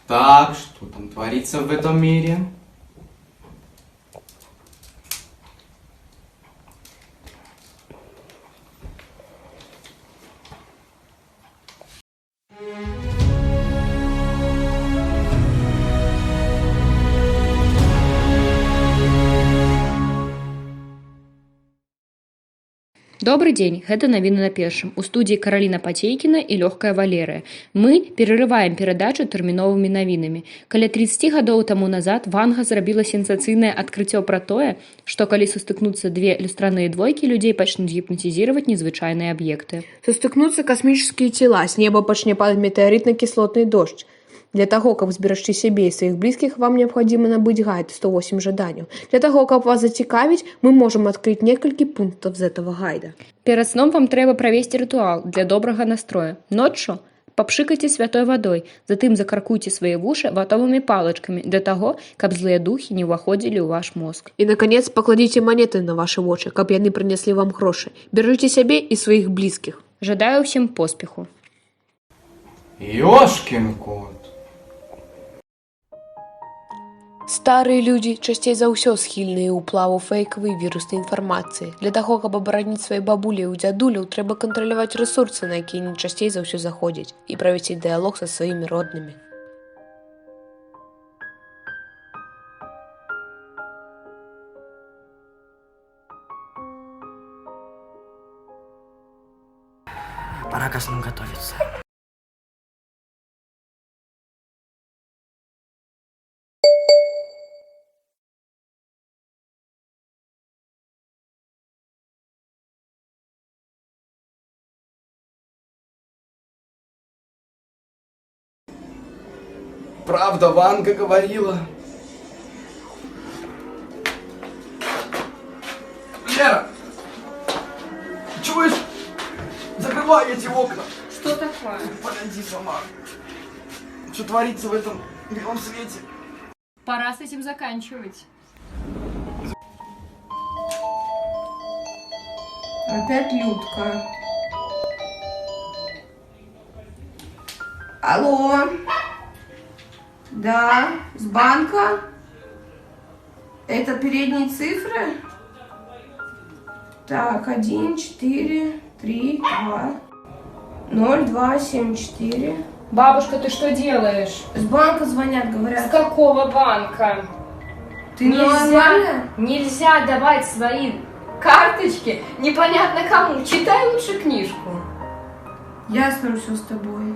Так, что там творится в этом мире? Добрый дзень, гэта навіны на першым. У студыі Караліна Пацейкіна і Лёгкая Валерыя. Мы перарываем перадачу тэрміновымі навінамі. Каля 30 гадоў таму назад Ванга зрабіла сенсацыйнае адкрыццё пра тое, што калі сустыкнуцца две люстраныя двойкі, людзей пачнуць гіпнатызіраваць незвычайныя аб'екты. Сустыкнуцца касмічныя цела, з неба пачне падаць метэарытна-кіслотны дождж. Для того, каб зберагчы сябе і сваіх блізкіх, вам неабходимо набыць гайд 108 жаданняў. Для того, каб вас зацікавіць, мы можем открыть некалькі пунктов з этого гайда. Перад сном вам трэба правесці рытуал для добрага настроя. Ноччу папшыкайце святой вадой, затым закаркуйце свае вушы ватовымі палачкамі для таго, каб злыя духі не ўваходзілі ў ваш мозг. І, наконец, пакладзіце манеты на ваши вочы, каб яны прынеслі вам грошы. Беражыце сябе і сваіх блізкіх. Жадаю ўсім поспеху. Ёшкин кот. Старыя людзі часцей за ўсё схільныя ў ўплаву фэйкавай віруснай інфармацыі. Для таго, каб абараніць свае бабулі і дзядуляў, трэба кантраляваць рэсурсы, на якія не часцей за ўсё заходзяць, і правесці дыялог са сваімі роднымі. Пора ко сну готовиться. Правда, Ванга говорила. Лера! Чуешь? Закрывай эти окна. Что такое? Подойди сама. Что творится в этом белом свете? Пора с этим заканчивать. Опять Людка. Алло. Да, с банка? Это передние цифры? Так, 1, 4, 3, 2, 0, 2, 7, 4. Бабушка, ты что делаешь? С банка звонят, С говорят. какого банка? Ты нормальная? Нельзя давать свои карточки непонятно кому. Читай лучше книжку. Ясно все с тобой.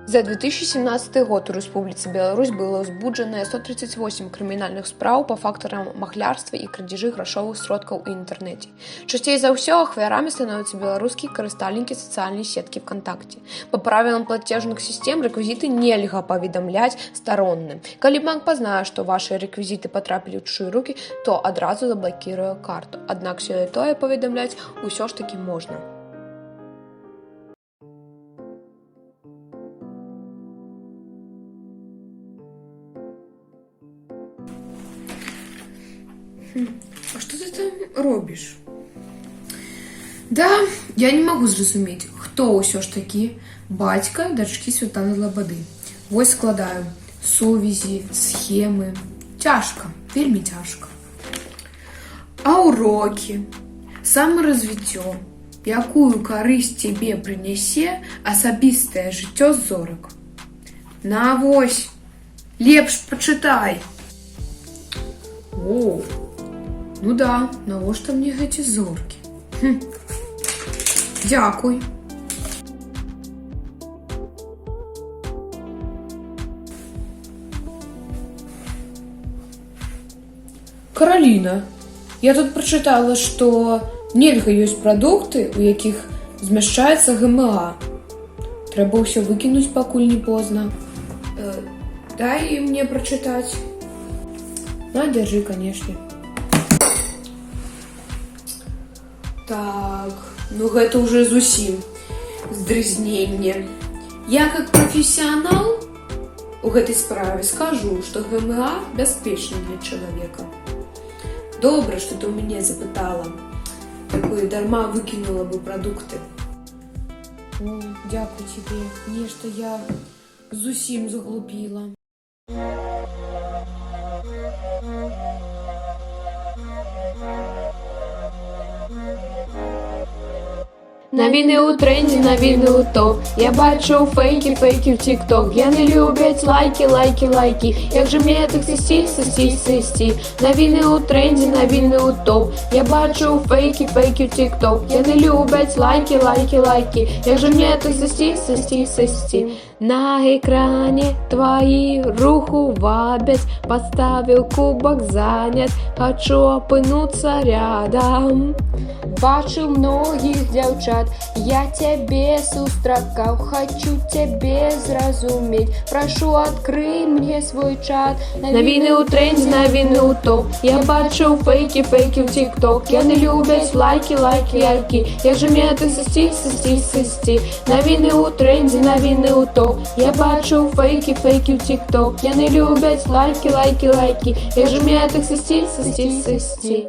За 2017 год у Рэспубліцы Беларусь было ўзбуджанае 138 крымінальных спраў па фактарам махлярства і крадзяжы грашовых сродкаў у інтэрнэце. Часцей за ўсё ахвярамі становяцца беларускія карыстальнікі сацыяльнай сеткі ВКонтакте. Па правілам плацежных сістэм рэквізіты нельга паведамляць старонным. Калі банк пазнае, што вашыя рэквізіты патрапілі ў чужыя рукі, то адразу заблакіруе карту. Аднак сёлетое паведамляць усё ж такі можна. А что ты там робишь? Да, я не могу зразумець, хто ўсё ж такі бацька дачкі Святланы Лабады. Вось складаю сувязі, схемы. Цяжка, вельмі цяжка. А урокі, самаразвіццё, якую карысць цябе прынясе асабістае жыццё зорак. На вось, лепш пачытай. О, ну да, навошта мне гэты зоркі? Дзякуй. Караліна, я тут прачытала, што нельга ёсць прадукты, у якіх змяшчаецца ГМА. Трэба ўсё выкінуць, пакуль не позна. Дай мне прачытаць. На, держи, конечно. Так, ну гэта уже зусім здрызненне. Я как профессионал у гэтай справе скажу, што ГМА бяспечны для чалавека. Добра, што ты ў мяне запытала. Такое дарма выкінула бы прадукты. О, дзякуй тебе. Нешта я зусім заглупіла. Новини у тренді, новини у топ. Я бачу фейки в тік-ток. Я не люблять лайки. Як же мені так сісти. Новини у тренді, новини у топ. Я бачу фейки в тік-ток. Я не люблять лайки. Як же мені так сісти. На екрані твої руху вабять. Поставил кубок занят. Хочу опинуться рядом. Бачу многих девчат, я тебе сустракал, хочу тебе зразуметь. Прошу, открой мне свой чат. Новини у тренді, новини у топ. Я бачу фейки в тік-ток. Я не люблять лайки. Як же мені так сісти. Новини у тренді, новини у топ. Я бачу фейки в тік-ток. Я не люблять лайки. Як же мені так сісти.